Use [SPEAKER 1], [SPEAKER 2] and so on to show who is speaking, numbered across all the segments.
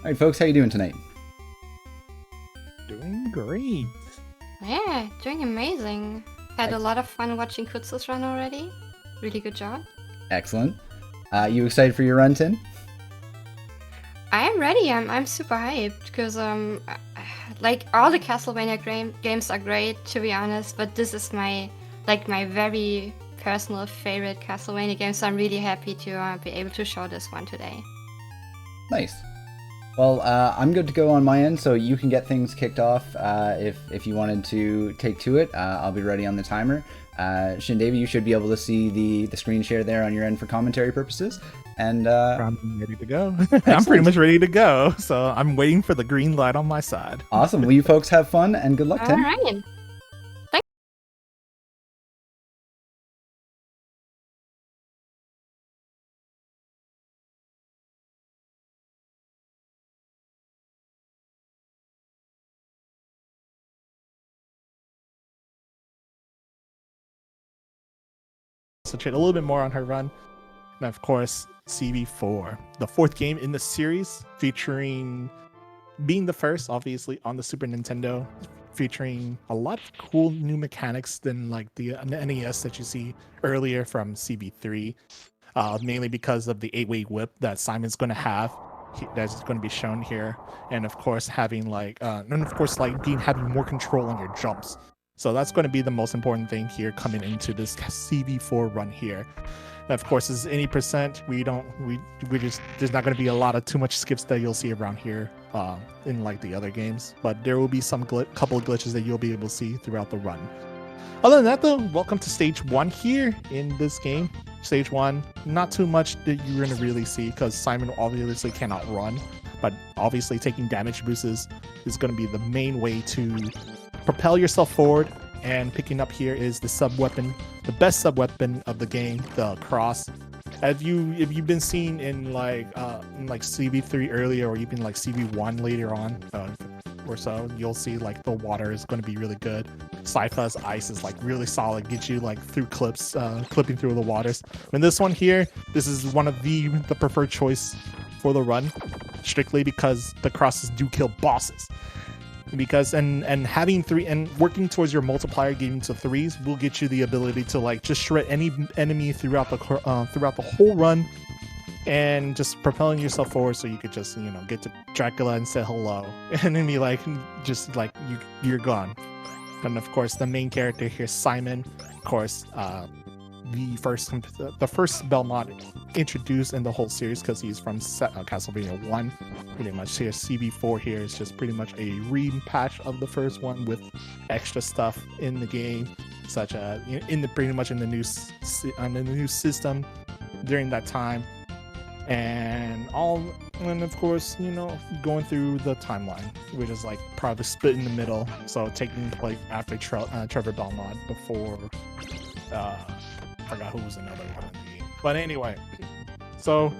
[SPEAKER 1] All right, folks, how you doing tonight?
[SPEAKER 2] Doing great.
[SPEAKER 3] Yeah, doing amazing. Had a
[SPEAKER 1] Ex-
[SPEAKER 3] lot of fun watching Kutzel's run already. Really good job.
[SPEAKER 1] Excellent. You excited for your run, Tin?
[SPEAKER 3] I am ready. I'm super hyped because like all the Castlevania games are great to be honest, but this is my very personal favorite Castlevania game, so I'm really happy to be able to show this one today.
[SPEAKER 1] Nice. Well, I'm good to go on my end, so you can get things kicked off if you wanted to take to it. I'll be ready on the timer. Shindavi, you should be able to see the screen share there on your end for commentary purposes. And
[SPEAKER 2] I'm ready to go. I'm pretty much ready to go. So I'm waiting for the green light on my side.
[SPEAKER 1] Awesome. Well, you folks have fun and good luck,
[SPEAKER 3] All
[SPEAKER 1] Tin.
[SPEAKER 3] right.
[SPEAKER 2] So trade a little bit more on her run. And of course, CB4, the fourth game in the series, featuring being the first, obviously, on the Super Nintendo, featuring a lot of cool new mechanics than like the NES that you see earlier from CB3. Mainly because of the 8-way whip that Simon's going to have. That's going to be shown here, and of course having having more control on your jumps. So that's going to be the most important thing here coming into this CB4 run here. And of course, as any percent, we just there's not going to be a lot of too much skips that you'll see around here in like the other games, but there will be some couple of glitches that you'll be able to see throughout the run. Other than that, though, welcome to stage 1 here in this game. Stage 1, not too much that you're going to really see because Simon obviously cannot run, but obviously taking damage boosts is going to be the main way to propel yourself forward. And picking up here is the sub-weapon, the best sub-weapon of the game, the cross. If you've been seen in like CB3 earlier, or even like CB1 later on, or so, you'll see like the water is going to be really good. Sypha's ice is like really solid, gets you like through clipping through the waters. And this one here, this is one of the preferred choice for the run, strictly because the crosses do kill bosses. Because and having 3 and working towards your multiplier getting to 3s will get you the ability to like just shred any enemy throughout the whole run, and just propelling yourself forward so you could just get to Dracula and say hello and then be like just like you're gone. And of course the main character here, Simon, of course, the first Belmont introduced in the whole series because he's from Castlevania 1. Pretty much here CB4 here is just pretty much a repatch of the first one with extra stuff in the game, such as pretty much in the new system during that time. And of course, going through the timeline, which is like probably split in the middle, so taking place after Trevor Belmont before I forgot who was another one in the game. But anyway, so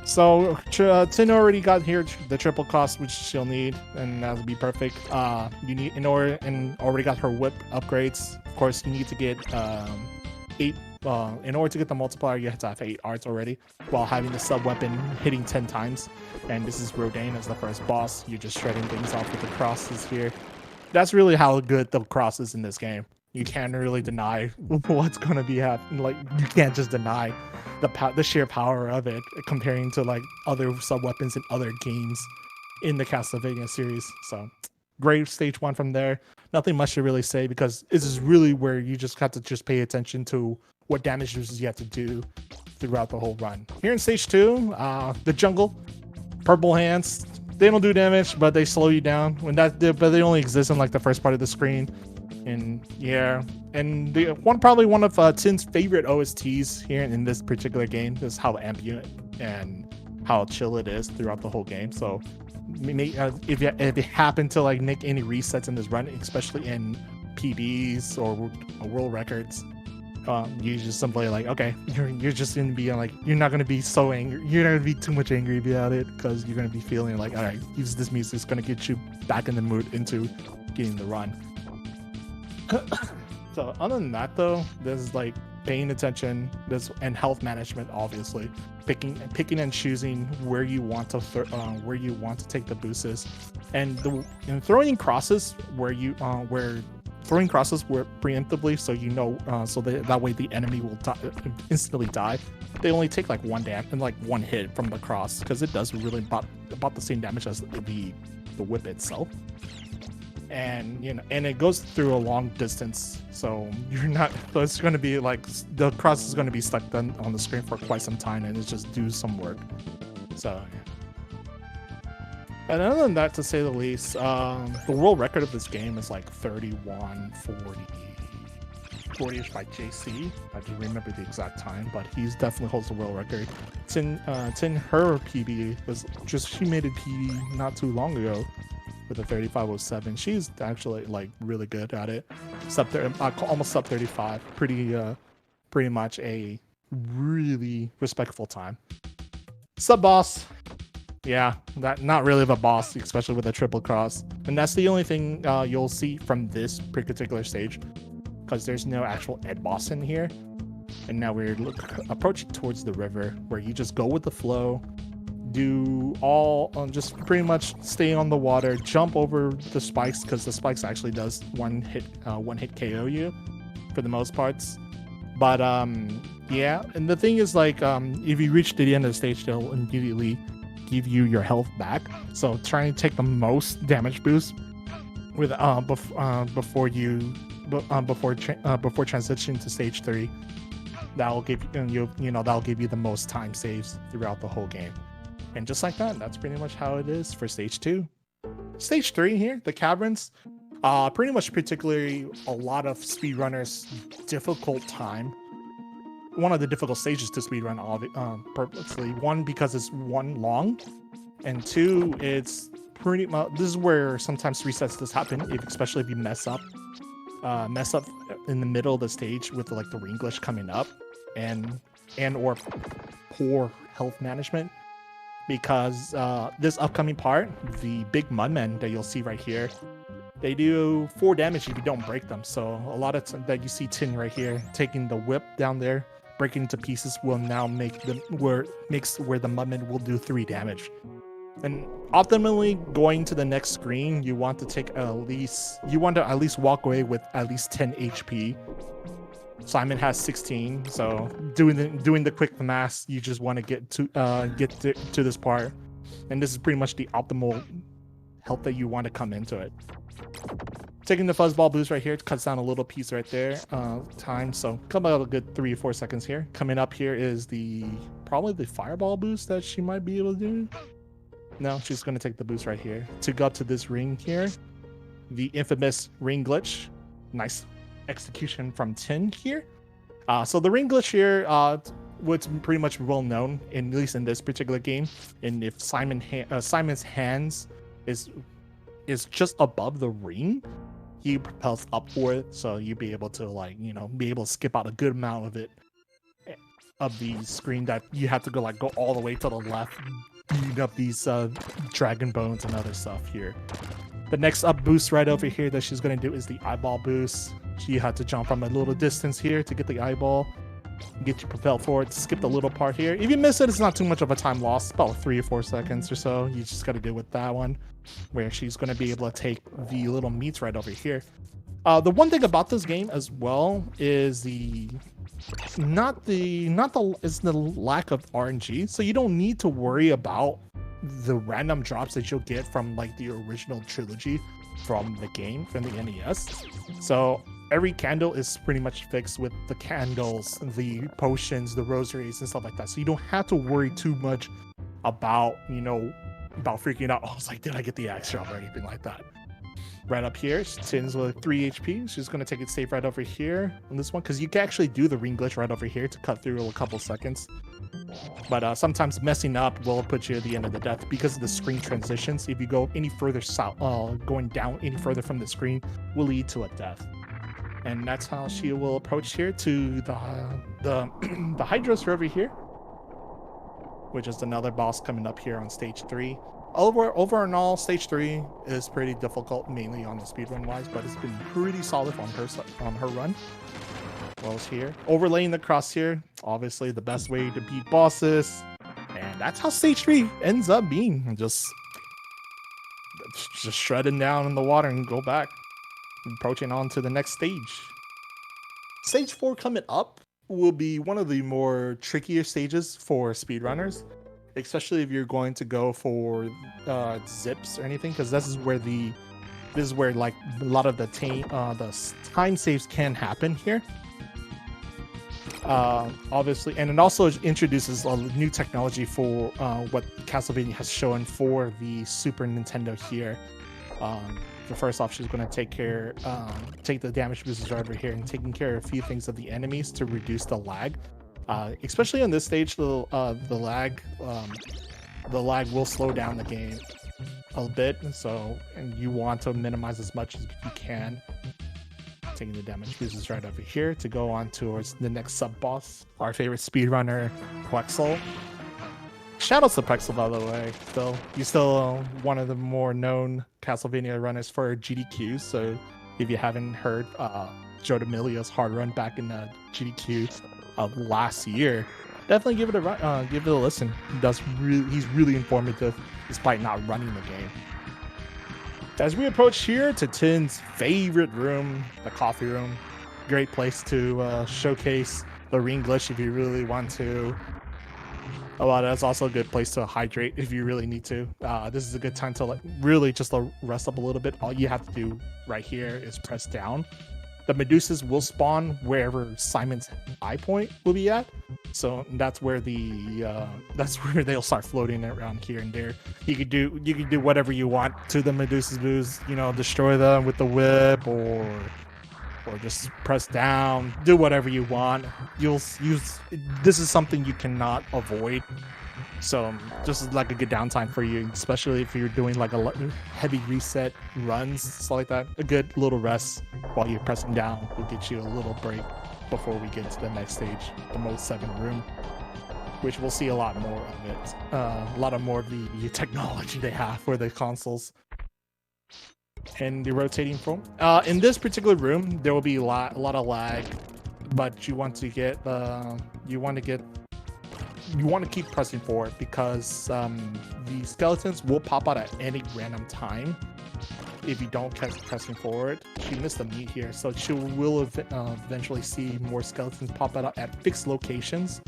[SPEAKER 2] Tinnue already got here the triple cost which she'll need, and that'll be perfect. You need already got her whip upgrades. Of course, you need to get 8. In order to get the multiplier, you have to have 8 arts already, while having the sub weapon hitting 10 times. And this is Rodane as the first boss. You're just shredding things off with the crosses here. That's really how good the cross is in this game. You can't really deny what's going to be happening. Like, you can't just deny the sheer power of it comparing to like other sub weapons in other games in the Castlevania series. So great stage 1 from there. Nothing much to really say because this is really where you just have to just pay attention to what damage uses you have to do throughout the whole run. Here in stage 2, the jungle, purple hands, they don't do damage, but they slow you down but they only exist in like the first part of the screen. And yeah, and probably one of Tin's favorite OSTs here in this particular game is how ambient and how chill it is throughout the whole game. So if you happen to like make any resets in this run, especially in PBs or world records, you just simply like, okay, you're just gonna be like, you're not gonna be so angry, you're not gonna be too much angry about it, because you're gonna be feeling like, all right, this music is gonna get you back in the mood into getting the run. So other than that, though, there's like paying attention, and health management, obviously, picking and choosing where you want to take the boosts, and throwing crosses where preemptively, so you know, so that way the enemy will instantly die. They only take like one hit from the cross, because it does really about the same damage as the whip itself. And and it goes through a long distance, so it's going to be like the cross is going to be stuck on the screen for quite some time, and it's just do some work. So and other than that, to say the least, the world record of this game is like 31:40 by JC. I don't remember the exact time, but he's definitely holds the world record. Her PB she made a PB not too long ago with a 35:07. She's actually like really good at it. Almost sub 35. Pretty much a really respectful time. Sub boss. Yeah, that not really of a boss, especially with a triple cross. And that's the only thing you'll see from this particular stage, because there's no actual end boss in here. And now we're approaching towards the river, where you just go with the flow, do all just pretty much stay on the water, jump over the spikes, because the spikes actually does one hit KO you for the most parts. But yeah, and the thing is, like, if you reach to the end of the stage, they'll immediately give you your health back. So try and take the most damage boost with before transition to stage 3. That'll give that'll give you the most time saves throughout the whole game. And just like that, that's pretty much how it is for stage 2. Stage 3 here, the caverns, pretty much particularly a lot of speedrunners' difficult time. One of the difficult stages to speedrun purposely. One, because it's long, and two, it's pretty much, this is where sometimes resets does happen, especially if you mess up in the middle of the stage with like the ring glitch coming up, and or poor health management. Because this upcoming part, the big mudmen that you'll see right here, they do 4 damage if you don't break them. So a lot of that you see Tin right here taking the whip down there, breaking into pieces, will now make them where the mudmen will do 3 damage. And optimally, going to the next screen, you want to at least walk away with at least 10 HP. Simon has 16, so doing the quick math, you just want to get to this part, and this is pretty much the optimal health that you want to come into it. Taking the fuzzball boost right here cuts down a little piece right there, time. So come out a good 3 or 4 seconds here. Coming up here is probably the fireball boost that she might be able to do. No, she's going to take the boost right here to go up to this ring here, the infamous ring glitch. Nice execution from Tin here. So the ring glitch here, what's pretty much well known, at least in this particular game, and if Simon's hands is just above the ring, he propels up for it, so you'll be able to be able to skip out a good amount of the screen that you have to go all the way to the left, beating up these dragon bones and other stuff here. The next up boost right over here that she's going to do is the eyeball boost. She had to jump from a little distance here to get the eyeball, get you propelled forward, skip the little part here. If you miss it, it's not too much of a time loss, about 3 or 4 seconds or so. You just got to deal with that one, where she's going to be able to take the little meats right over here. The one thing about this game as well is the lack of RNG. So you don't need to worry about the random drops that you'll get from like the original trilogy from the game, from the NES. So every candle is pretty much fixed with the candles, the potions, the rosaries, and stuff like that. So you don't have to worry too much about freaking out. Oh, it's like, did I get the axe drop or anything like that? Right up here, Tin's with 3 HP. She's going to take it safe right over here on this one, because you can actually do the ring glitch right over here to cut through a couple seconds. But sometimes messing up will put you at the end of the death because of the screen transitions. If you go any further south, going down any further from the screen will lead to a death. And that's how she will approach here to the Hydros over here, which is another boss coming up here on stage 3. over and all, stage 3 is pretty difficult, mainly on the speedrun wise, but it's been pretty solid on her run. Well, here overlaying the crosshair, obviously the best way to beat bosses, and that's how stage 3 ends up being. Just shredding down in the water and go back, approaching on to the next stage. Stage 4 coming up will be one of the more trickier stages for speedrunners, especially if you're going to go for zips or anything, because this is where like a lot of the time saves can happen here. Obviously, and it also introduces a new technology for what Castlevania has shown for the Super Nintendo here. The first off, she's going to take the damage boosters right over here and taking care of a few things of the enemies to reduce the lag. Especially on this stage, the lag will slow down the game a bit. So, and you want to minimize as much as you can. Taking the damage boosters right over here to go on towards the next sub boss, our favorite speedrunner, Quexel. Shoutouts to Quexel, by the way. You're still one of the more known Castlevania runners for GDQs. So if you haven't heard Joe D'Amelio's hard run back in GDQ of last year, definitely give it a listen. He's really informative despite not running the game. As we approach here to Tin's favorite room, the coffee room, great place to showcase the ring glitch if you really want to. That's also a good place to hydrate if you really need to. This is a good time to really just rest up a little bit. All you have to do right here is press down. The Medusas will spawn wherever Simon's eye point will be at. So that's where they'll start floating around here and there. You could do whatever you want to the Medusa's booze, destroy them with the whip or just press down, do whatever you want. This is something you cannot avoid. So just like a good downtime for you, especially if you're doing like a heavy reset runs, stuff like that. A good little rest while you're pressing down will get you a little break before we get to the next stage, the Mode 7 room, which we'll see a lot more of it. A lot more of the technology they have for the consoles and the rotating foam. In this particular room, there will be a lot of lag, but you want to keep pressing forward because the skeletons will pop out at any random time if you don't keep pressing forward. She missed the meat here, so she will eventually see more skeletons pop out at fixed locations.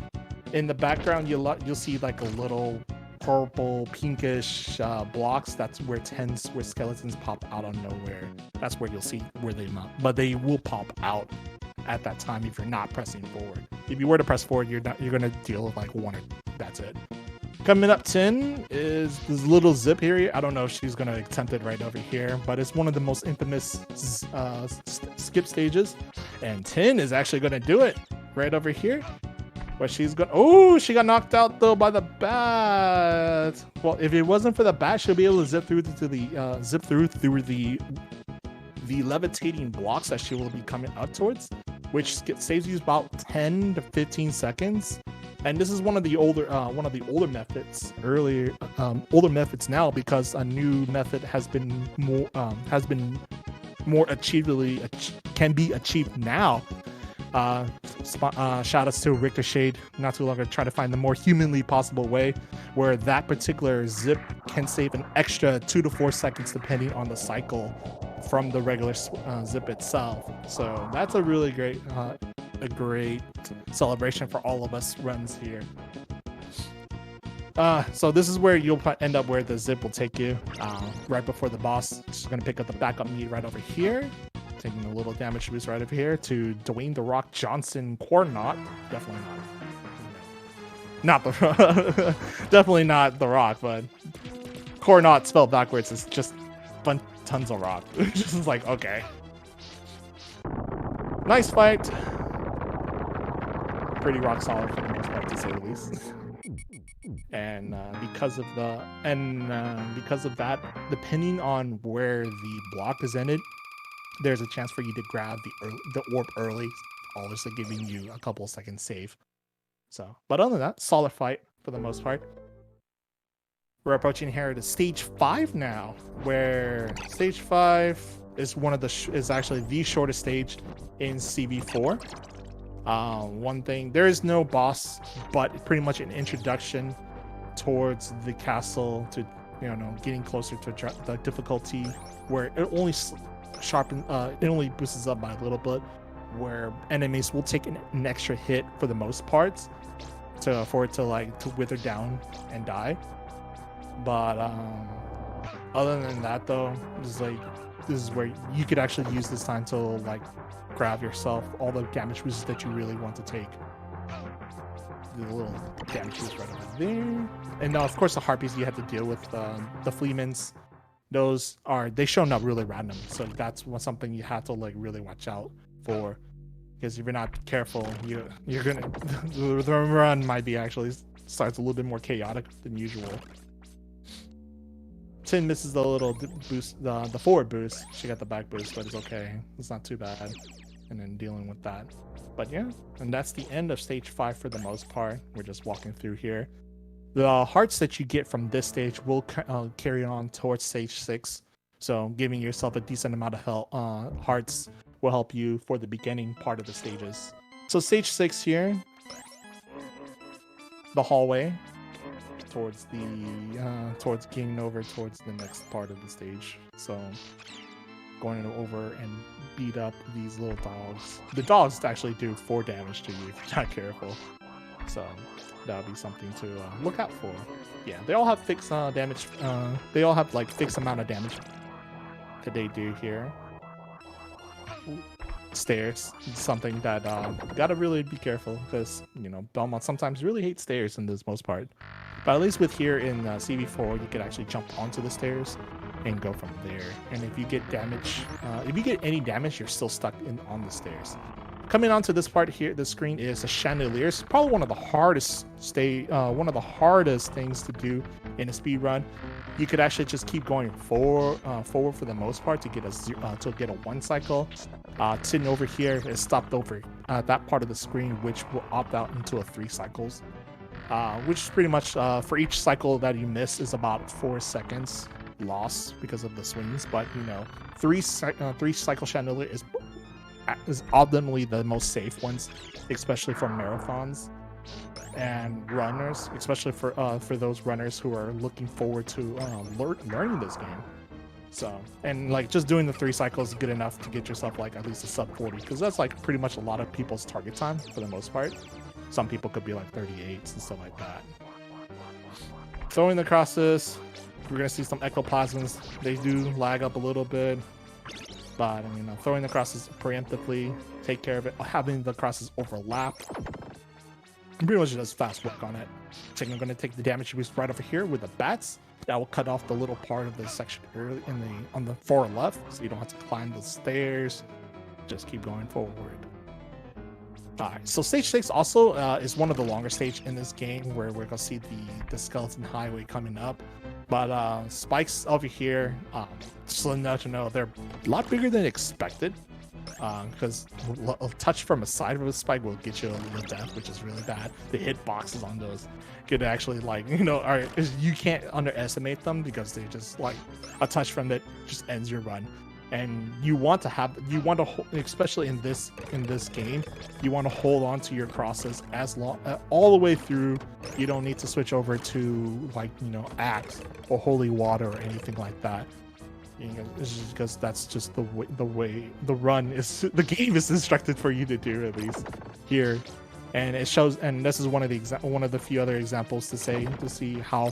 [SPEAKER 2] In the background, you'll see like a little purple pinkish blocks. That's where skeletons pop out of nowhere. That's where you'll see where they not, but they will pop out at that time if you're not pressing forward. If you were to press forward, you're gonna deal with like one, that's it. Coming up 10 is this little zip here. I don't know if she's gonna attempt it right over here, but it's one of the most infamous skip stages, and 10 is actually gonna do it right over here. But she got knocked out though by the bat. Well, if it wasn't for the bat, she'll be able to zip through the levitating blocks that she will be coming up towards, which saves you about 10 to 15 seconds. And this is one of the older methods. Older methods now, because a new method has been more can be achieved now. Shout outs to Ricochet not too long ago, trying to find the more humanly possible way where that particular zip can save an extra 2 to 4 seconds depending on the cycle from the regular zip itself. So that's a really great celebration for all of us runs here. So this is where you'll end up where the zip will take you right before the boss. Just gonna pick up the backup meat right over here, taking a little damage boost right over here to Dwayne The Rock Johnson Cournot. Definitely not the definitely not The Rock, but Cournot spelled backwards is just tons of rock. Just like, okay, nice fight, pretty rock solid for the most part, to say the least. And because of that, depending on where the block is ended, there's a chance for you to grab the orb early, obviously giving you a couple of seconds save. So, but other than that, solid fight for the most part. we're approaching here to stage 5 now, where stage 5 is is actually the shortest stage in CB4. One thing, there is no boss, but pretty much an introduction towards the castle to, you know, getting closer to the difficulty, where it only it only boosts up by a little bit, where enemies will take an extra hit for the most part for it to wither down and die. But other than that, though, this is where you could actually use this time to like grab yourself all the damage boosts that you really want to take. The little damage boost right over there, and now of course the harpies you have to deal with, the fleamans. They shown up really random, so that's something you have to like really watch out for, because if you're not careful, you're gonna the run might be actually starts a little bit more chaotic than usual. Tin misses the little boost, the forward boost. She got the back boost, but it's okay. It's not too bad. And then dealing with that. But yeah, and that's the end of stage 5 for the most part. We're just walking through here. The hearts that you get from this stage will carry on towards stage 6. So giving yourself a decent amount of hearts will help you for the beginning part of the stages. So stage 6 here, the hallway towards towards getting over towards the next part of the stage. So going over and beat up these little dogs. The dogs actually do 4 damage to you if you're not careful. So that'll be something to look out for. Yeah, they all have fixed damage. They all have like fixed amount of damage that they do here. Stairs, something that gotta really be careful, because you know Belmont sometimes really hates stairs in this most part. But at least with here in CB4, you could actually jump onto the stairs and go from there. And if you get damage, if you get any damage, you're still stuck on the stairs. Coming onto this part here, the screen is a chandelier. It's probably one of the hardest things to do in a speed run. You could actually just keep going forward for the most part to get a 1 cycle. Tin over here is stopped over that part of the screen, which will opt out into a 3 cycles. Which is pretty much for each cycle that you miss is about 4 seconds loss because of the swings. But you know, 3 cycle chandelier is ultimately the most safe ones, especially for marathons and runners, especially for those runners who are looking forward to learning this game. So, and like just doing the 3 cycles is good enough to get yourself like at least a sub 40, because that's like pretty much a lot of people's target time for the most part. Some people could be like 38s and stuff like that. Throwing the crosses, we're gonna see some ectoplasms. They do lag up a little bit, but you know, throwing the crosses preemptively, take care of it. Having the crosses overlap, pretty much does fast work on it. I'm gonna take the damage boost right over here with the bats. That will cut off the little part of the section early on the far left, so you don't have to climb the stairs. Just keep going forward. Alright, so stage 6 also is one of the longer stages in this game, where we're gonna see the skeleton highway coming up. But spikes over here, just letting you know, they're a lot bigger than expected. Because a touch from a side of a spike will get you a little death, which is really bad. The hit boxes on those could actually, like, you know, you can't underestimate them, because they just like a touch from it just ends your run. And you want to especially in this game, you want to hold on to your crosses as long all the way through. You don't need to switch over to, like, you know, axe or holy water or anything like that. You know, it's just because that's just the way the run is. The game is instructed for you to do, at least here, and it shows. And this is one of the few other examples to see how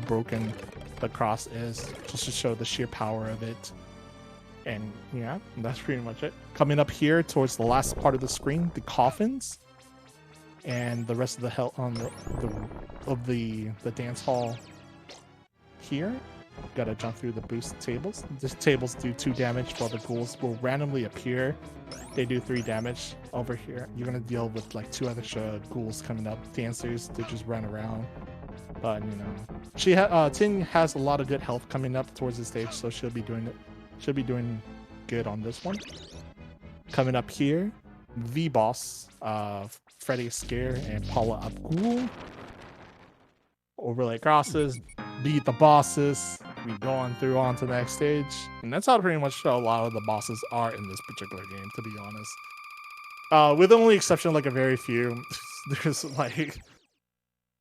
[SPEAKER 2] broken the cross is, just to show the sheer power of it. And yeah, that's pretty much it. Coming up here towards the last part of the screen, the coffins, and the rest of the hell on the dance hall here. Gotta jump through the boost tables. The tables do 2 damage, while the ghouls will randomly appear. They do 3 damage. Over here, you're gonna deal with like 2 extra ghouls coming up, dancers to just run around. But you know, Tin has a lot of good health coming up towards the stage, so she'll be doing good on this one. Coming up here, the boss, Freddy Scare and Paula Abgul. Overlay crosses, beat the bosses. We go on through on to the next stage, and that's how pretty much a lot of the bosses are in this particular game, to be honest. With the only exception, like a very few. There's like,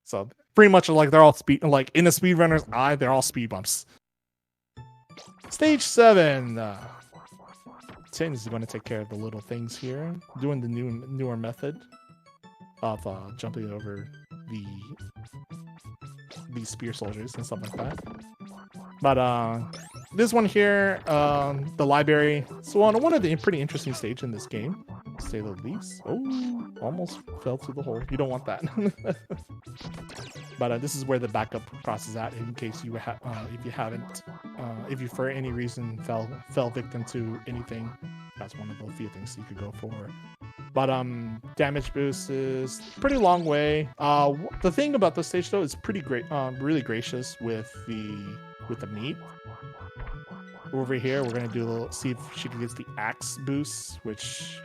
[SPEAKER 2] so pretty much like they're all speed, like in a speedrunner's eye, they're all speed bumps. Stage 7. Tin is going to take care of the little things here, doing the newer method of jumping over these spear soldiers and stuff like that. But this one here, the library. So on one of the pretty interesting stage in this game, to say the least. Oh, almost fell through the hole. You don't want that. But this is where the backup process is at, in case you if you for any reason fell victim to anything. That's one of the few things you could go for. But damage boost is pretty long way. The thing about this stage though is pretty great, really gracious with the meat. Over here, we're gonna do a little, see if she can get the axe boost, which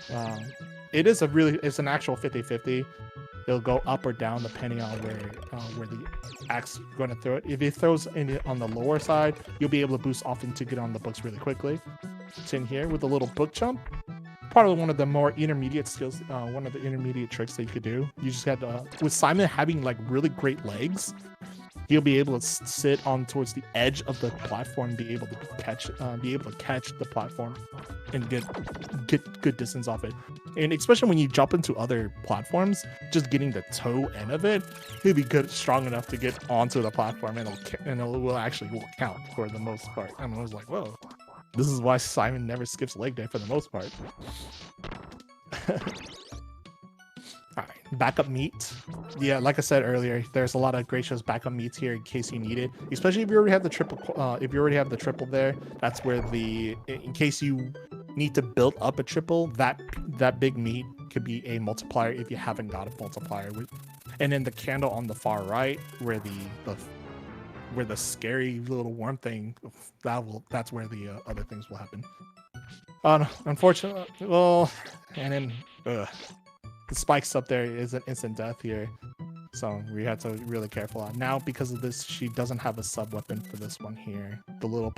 [SPEAKER 2] it's an actual 50-50. It'll go up or down depending on where the axe is going to throw it. If it throws it on the lower side, you'll be able to boost off to get on the books really quickly. It's in here with a little book jump. Probably one of the more intermediate skills, one of the intermediate tricks that you could do. You just had to, with Simon having like really great legs, he'll be able to sit on towards the edge of the platform, be able to catch the platform, and get good distance off it. And especially when you jump into other platforms, just getting the toe end of it, he'll be strong enough to get onto the platform, and it will count for the most part. I was like, whoa, this is why Simon never skips leg day for the most part. All right, backup meat. Yeah, like I said earlier, there's a lot of gracious backup meats here in case you need it. Especially if you already have the triple. There, that's where in case you need to build up a triple, that big meat could be a multiplier if you haven't got a multiplier. And then the candle on the far right, where the scary little worm thing, that's where the other things will happen. Unfortunately, well, and then the spikes up there is an instant death here, so we had to be really careful. Now because of this, she doesn't have a sub weapon for this one here. The little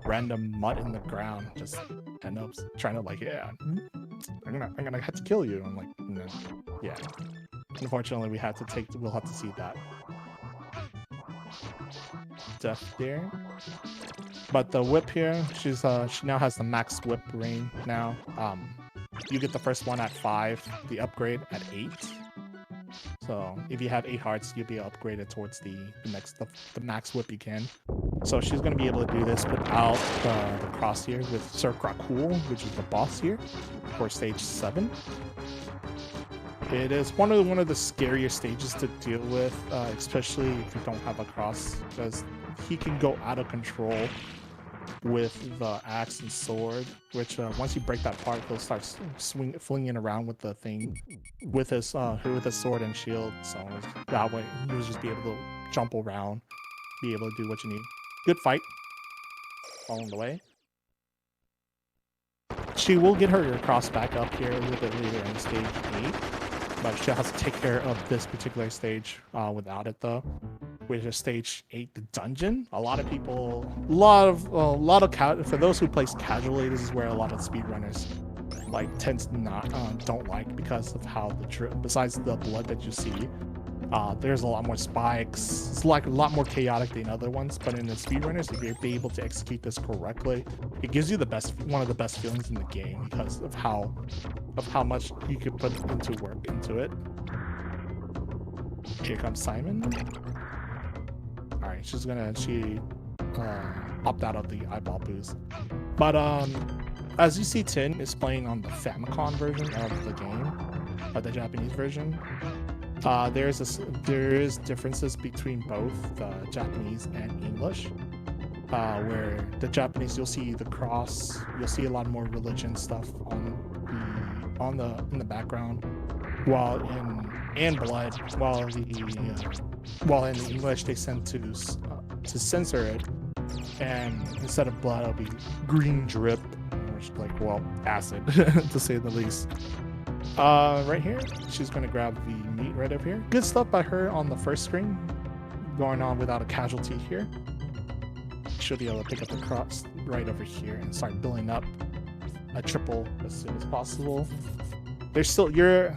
[SPEAKER 2] random mud in the ground just end up trying to like, yeah, I'm gonna have to kill you. I'm like, no, yeah. Unfortunately, we'll have to see that death there. But the whip here, she now has the max whip range now. You get the first one at 5, the upgrade at 8. So if you have 8 hearts, you'll be upgraded towards the max whip you can. So she's going to be able to do this without the cross here with Sir Dracula, which is the boss here for stage 7. It is one of the scarier stages to deal with, especially if you don't have a cross, because he can go out of control with the axe and sword, which once you break that part, he'll start flinging around with the thing with his sword and shield. So that way you'll just be able to jump around, be able to do what you need. Good fight along the way. She will get her cross back up here a little bit later in stage 8, but she has to take care of this particular stage without it though. Which is stage 8, the dungeon. For those who play casually, this is where a lot of speedrunners don't like, because of how besides the blood that you see, there's a lot more spikes. It's like a lot more chaotic than other ones. But in the speedrunners, if you're able to execute this correctly, it gives you one of the best feelings in the game because of how much you can put into work into it. Here comes Simon. All right, she opt out of the eyeball boost. But as you see, Tin is playing on the Famicom version of the game, the Japanese version. There is differences between both the Japanese and English. Where the Japanese, you'll see the cross, you'll see a lot more religion stuff in the background, while in blood, while in English they tend to censor it, and instead of blood it'll be green drip, which is like, well, acid to say the least. Right here, she's gonna grab the meat right up here. Good stuff by her on the first screen. going on without a casualty here. Should be able to pick up the cross right over here and start building up a triple as soon as possible. There's still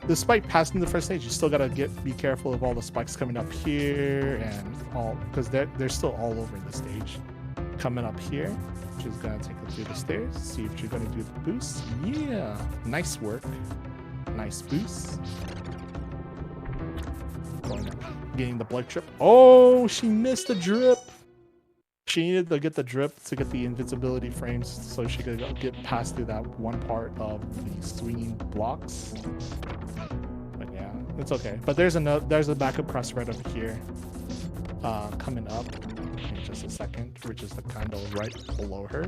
[SPEAKER 2] despite passing the first stage, you still gotta be careful of all the spikes coming up here and all, because they're still all over the stage. Coming up here, she's gonna take it through the stairs, see if she's gonna do the boost. Yeah, nice work, nice boost. Going up, getting the blood drip. Oh, she missed the drip. She needed to get the drip to get the invincibility frames so she could get past through that one part of the swinging blocks. But yeah, it's okay. But there's a backup cross right over here, coming up in just a second, which is the kind of right below her.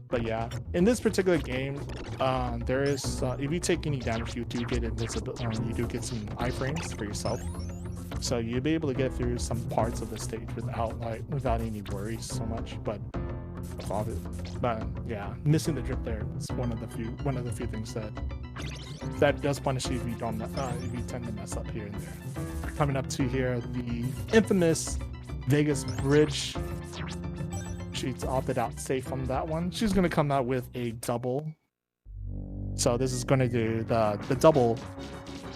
[SPEAKER 2] But yeah, in this particular game, there is if you take any damage, you do get invincibility. You do get some iframes for yourself. So you'll be able to get through some parts of the stage without any worries so much. But yeah, missing the drip there is one of the few things that does punish you if you don't if you tend to mess up here and there. Coming up to here, the infamous Vegas Bridge. She's opted out safe on that one. She's gonna come out with a double. So this is gonna do the double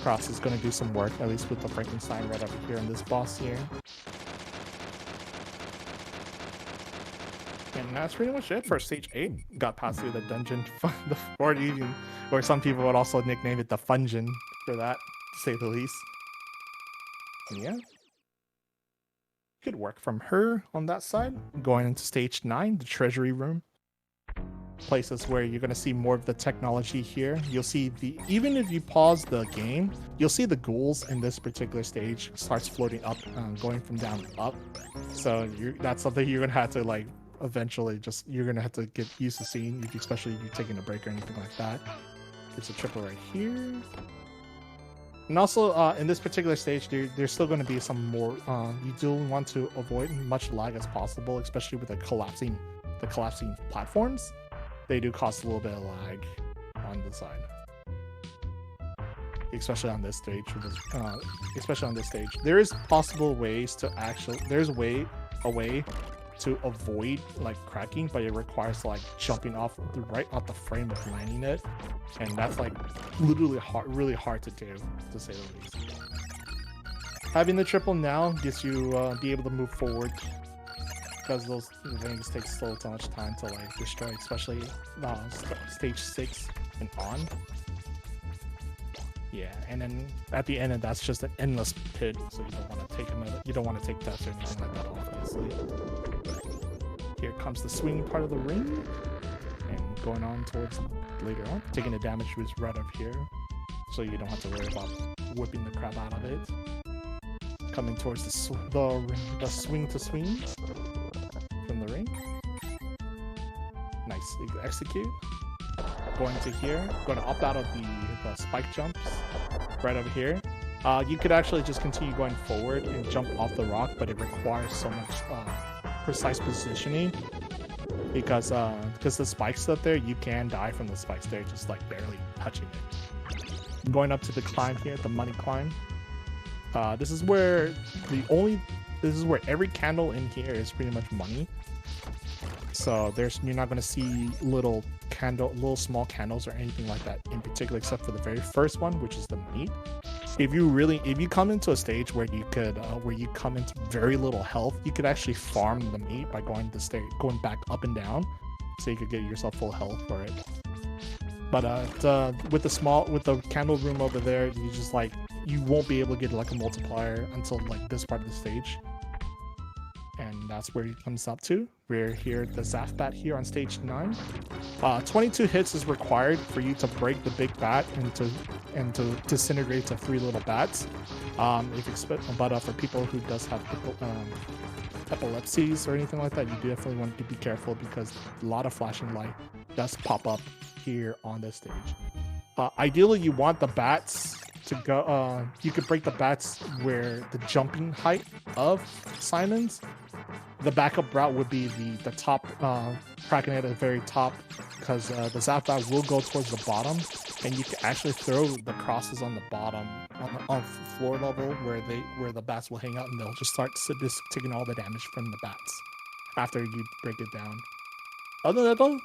[SPEAKER 2] cross is going to do some work, at least with the Frankenstein right over here in this boss here. And that's pretty much it for stage 8. Got past through the dungeon, or some people would also nickname it the Fungeon for that, to say the least. And yeah, good work from her on that side. Going into stage 9, the Treasury room. Places where you're going to see more of the technology here. You'll see even if you pause the game, you'll see the ghouls in this particular stage starts floating up, going from down up. So that's something you're going to have to like eventually you're going to have to get used to seeing, especially if you're taking a break or anything like that. There's a triple right here. And also in this particular stage, there's still going to be some more. You do want to avoid much lag as possible, especially with the collapsing platforms. They do cause a little bit of lag on the side, especially on this stage. There is possible ways to there's a way to avoid like cracking, but it requires like jumping off right off the frame of landing it, and that's like literally really hard to do, to say the least. Having the triple now gets you be able to move forward, because those things take so much time to like destroy, especially stage 6 and on. Yeah, and then at the end, that's just an endless pit, so you don't want to take death or anything like that, obviously. Here comes the swing part of the ring, and going on towards later on, taking the damage was right up here, so you don't have to worry about whipping the crap out of it. Coming towards the swing to swing from the ring. Nice execute. Going to here, going to opt out of the spike jumps right over here. You could actually just continue going forward and jump off the rock, but it requires so much precise positioning, because the spikes up there, you can die from the spikes there, just like barely touching it. Going up to the climb here, the money climb. This is where every candle in here is pretty much money. So you're not going to see little small candles or anything like that in particular, except for the very first one, which is the meat. If you come into a stage where you come into very little health, you could actually farm the meat by going back up and down, so you could get yourself full health for it. But with the candle room over there, you won't be able to get like a multiplier until like this part of the stage. And that's where it comes up to. We're here at the Zaf bat here on stage 9. 22 hits is required for you to break the big bat and to disintegrate to 3 little bats. But for people who does have epilepsies or anything like that, you definitely want to be careful, because a lot of flashing light does pop up here on this stage. Ideally, you want the bats to go. You could break the bats where the jumping height of Simon's. The backup route would be the top, cracking it at the very top, because the Zap bat will go towards the bottom, and you can actually throw the crosses on the bottom on floor level where the bats will hang out, and they'll just start just taking all the damage from the bats after you break it down. Other than that, though,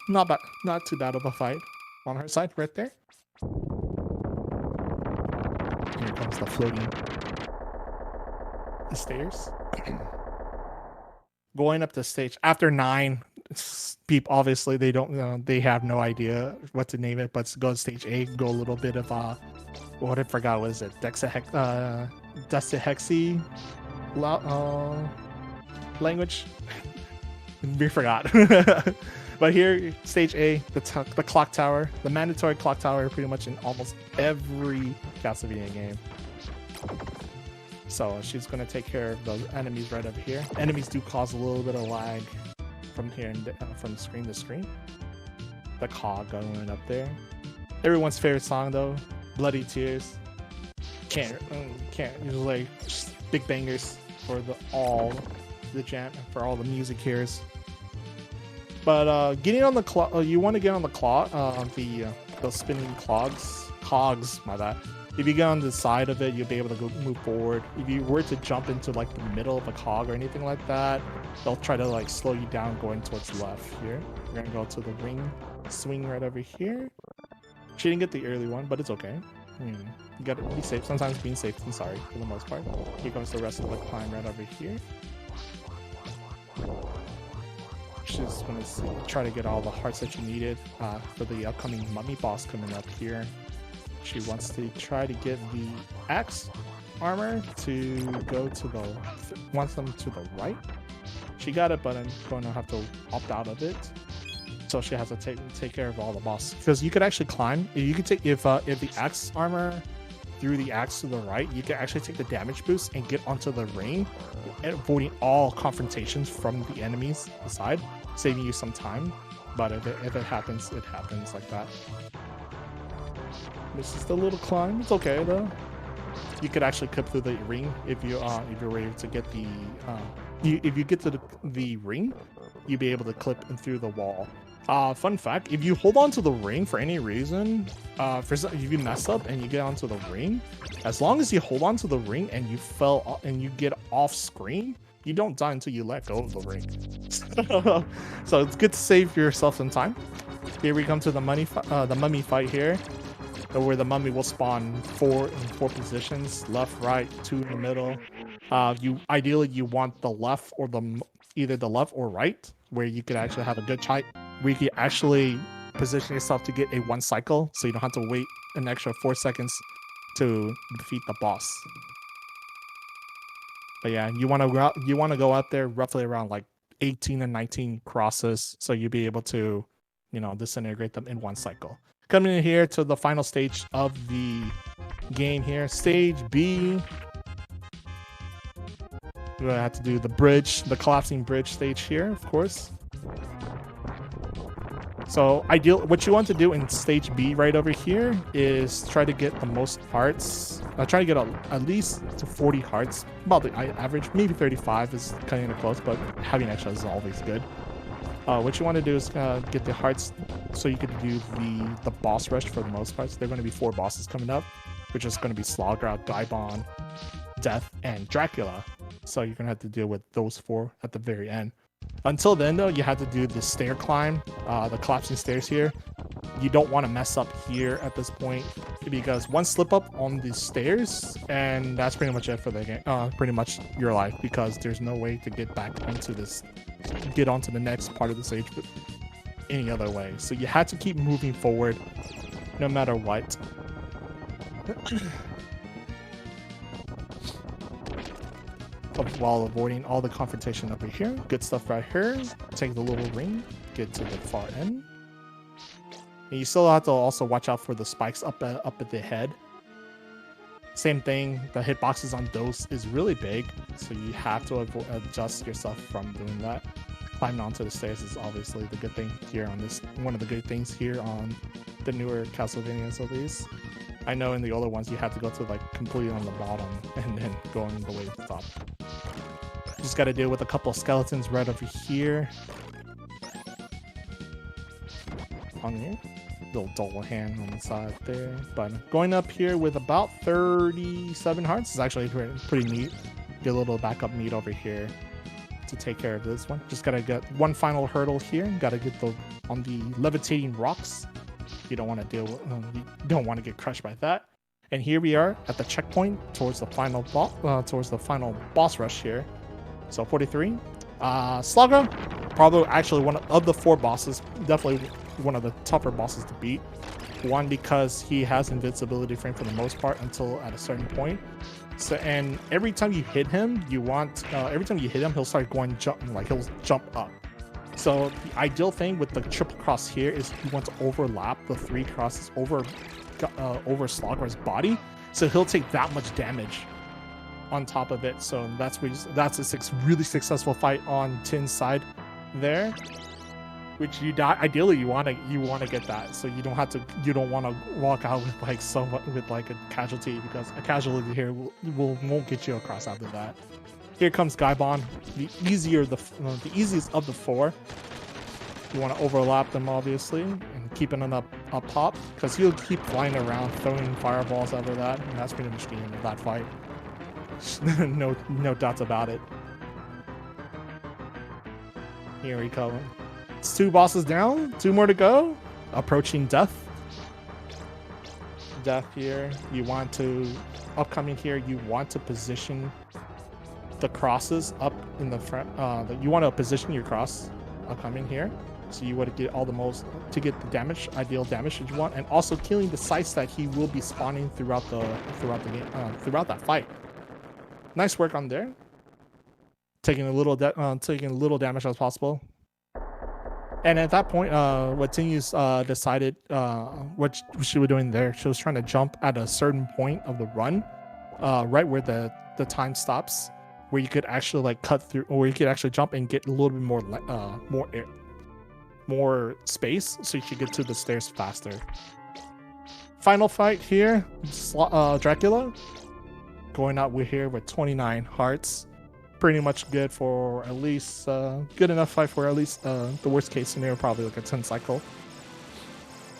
[SPEAKER 2] not too bad of a fight on her side right there. Here comes the floating stairs. Going up the stage after 9, people obviously they don't they have no idea what to name it, but go to stage 8, go a little bit of what I forgot, what is it, Dexahexy language. We forgot. But here, stage A, the clock tower, the mandatory clock tower, pretty much in almost every Castlevania game. So she's going to take care of those enemies right over here. Enemies do cause a little bit of lag from here and from screen to screen. The cog going up there. Everyone's favorite song though, Bloody Tears. Can't use like big bangers for all the music here's. But getting on the clock, you want to get on the clock, those spinning cogs, my bad. If you get on the side of it, you'll be able to move forward. If you were to jump into like the middle of a cog or anything like that, they'll try to like slow you down going towards left here. We're gonna go to the ring swing right over here. She didn't get the early one, but it's okay. You gotta be safe. Sometimes being safe than sorry for the most part. Here comes the rest of the climb right over here. She's gonna try to get all the hearts that you needed for the upcoming mummy boss coming up here. She wants to try to get the axe armor to go to wants them to the right. She got it, but I'm going to have to opt out of it. So she has to take care of all the boss, because you could actually climb. You could take if the axe armor threw the axe to the right, you can actually take the damage boost and get onto the ring, avoiding all confrontations from the enemies aside, saving you some time. But if it happens, it happens like that. This is the little climb. It's okay though. You could actually clip through the ring if you're able to get the if you get to the ring, you'll be able to clip through the wall. Fun fact: if you hold on to the ring for any reason, if you mess up and you get onto the ring, as long as you hold on to the ring and you and you get off screen, you don't die until you let go of the ring. So it's good to save yourself some time. Here we come to the mummy fight here, where the mummy will spawn four positions: left, right, 2 in the middle. Ideally you want the left or either the left or right, where you could actually have a good fight, where you can actually position yourself to get a 1 cycle, so you don't have to wait an extra 4 seconds to defeat the boss. But yeah, you want to go out there roughly around like 18 and 19 crosses, so you'll be able to, disintegrate them in 1 cycle. Coming in here to the final stage of the game here, stage B. We're gonna have to do the collapsing bridge stage here, of course. So what you want to do in stage B right over here is try to get the most hearts. Try to get at least to 40 hearts. About the average, maybe 35 is kind of close, but having extra is always good. What you want to do is get the hearts so you can do the boss rush for the most part. So there are going to be 4 bosses coming up, which is going to be Slugger, Gaibon, Death, and Dracula. So you're going to have to deal with those 4 at the very end. Until then, though, you have to do the stair climb, the collapsing stairs here. You don't want to mess up here at this point, because one slip up on the stairs, and that's pretty much it for the game. Pretty much your life, because there's no way to get back into this, get onto the next part of the stage any other way. So you have to keep moving forward, no matter what. While avoiding all the confrontation over here. Good stuff right here. Take the little ring, get to the far end. And you still have to also watch out for the spikes up at the head. Same thing, the hitboxes on those is really big, so you have to adjust yourself from doing that. Climbing onto the stairs is obviously the good thing here on this. One of the good things here on the newer Castlevanias, at least. I know in the older ones you have to go to like completely on the bottom and then going the way to the top. Just got to deal with a couple of skeletons right over here. On here. little double hand on the side there. But going up here with about 37 hearts is actually pretty neat. Get a little backup meat over here to take care of this one. Just gotta get one final hurdle here. Gotta get on the levitating rocks. You don't want to you don't want to get crushed by that. And here we are at the checkpoint towards the final boss rush here. So 43. Slugger, probably actually one of the 4 bosses, definitely one of the tougher bosses to beat. One, because he has invincibility frame for the most part until at a certain point. So, and every time you hit him, he'll start going he'll jump up. So the ideal thing with the triple cross here is you want to overlap the 3 crosses over Slugger's body, so he'll take that much damage on top of it. So that's a really successful fight on Tin's side there, which ideally you want to get that, so you don't want to walk out with a casualty, because a casualty here won't get you across after that. Here comes Gaibon, the easiest of the 4. You want to overlap them obviously and keeping them up top, because he'll keep flying around throwing fireballs after that, and that's pretty much the end of that fight. no doubts about it. Here we go. It's 2 bosses down, 2 more to go. Approaching death. Death here. Upcoming here, you want to position the crosses up in the front. You want to position your cross upcoming here, so you want to get to get the ideal damage that you want, and also killing the sites that he will be spawning throughout the game, throughout that fight. Nice work on there. Taking a little damage as possible. And at that point, what Tinnue decided what she was doing there, she was trying to jump at a certain point of the run, right where the time stops, where you could actually cut through, or you could actually jump and get a little bit more space, so you could get to the stairs faster. Final fight here, Dracula, going out with 29 hearts. Pretty much good for at least good enough fight for at least the worst case scenario, probably like a 10 cycle.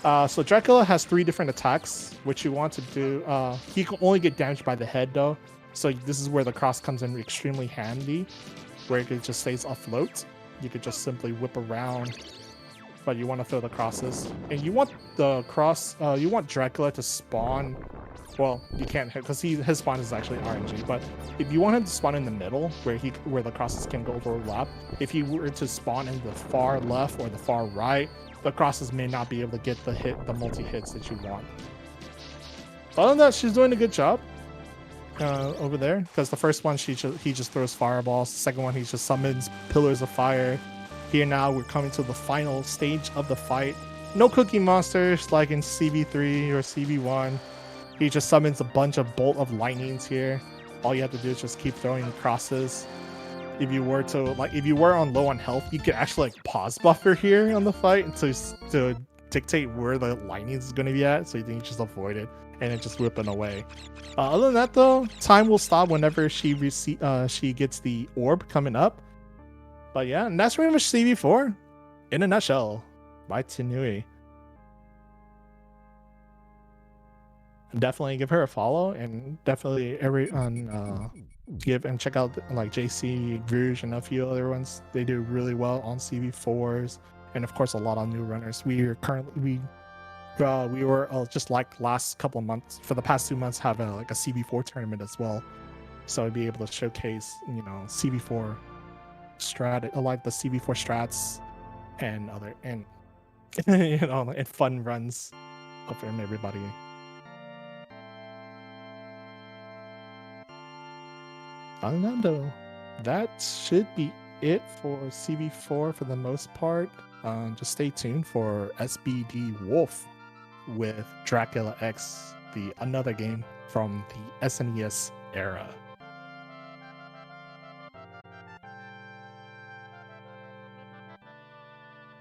[SPEAKER 2] So Dracula has 3 different attacks, which you want to do. He can only get damaged by the head though, so this is where the cross comes in extremely handy, where it just stays afloat. You could just simply whip around, but you want to throw the crosses, and you want you want Dracula to spawn. Well, you can't hit because his spawn is actually RNG, but if you want him to spawn in the middle where the crosses can go overlap, if he were to spawn in the far left or the far right, the crosses may not be able to get the multi-hits that you want. Other than that, she's doing a good job over there, because the first one he just throws fireballs, the second one he just summons pillars of fire. Here now we're coming to the final stage of the fight. No cookie monsters like in CB3 or CB1. He just summons a bunch of bolt of lightnings here. All you have to do is just keep throwing crosses. If you were on low on health, you could actually pause buffer here on the fight to dictate where the lightning is going to be at, so you can just avoid it and then just whipping away. Other than that though, time will stop whenever she gets the orb coming up. But yeah, and that's pretty much CB4 in a nutshell by Tinnue. Definitely give her a follow, and definitely give and check out JC, Bruges, and a few other ones. They do really well on CB4s, and of course a lot of new runners. We were just last couple of months, for the past 2 months, have a CB4 tournament as well, so I'd be able to showcase CB4 strat, the CB4 strats and other and and fun runs from everybody. Other than that, though, that should be it for CB4 for the most part. Just stay tuned for SBD Wolf with Dracula X, another game from the SNES era.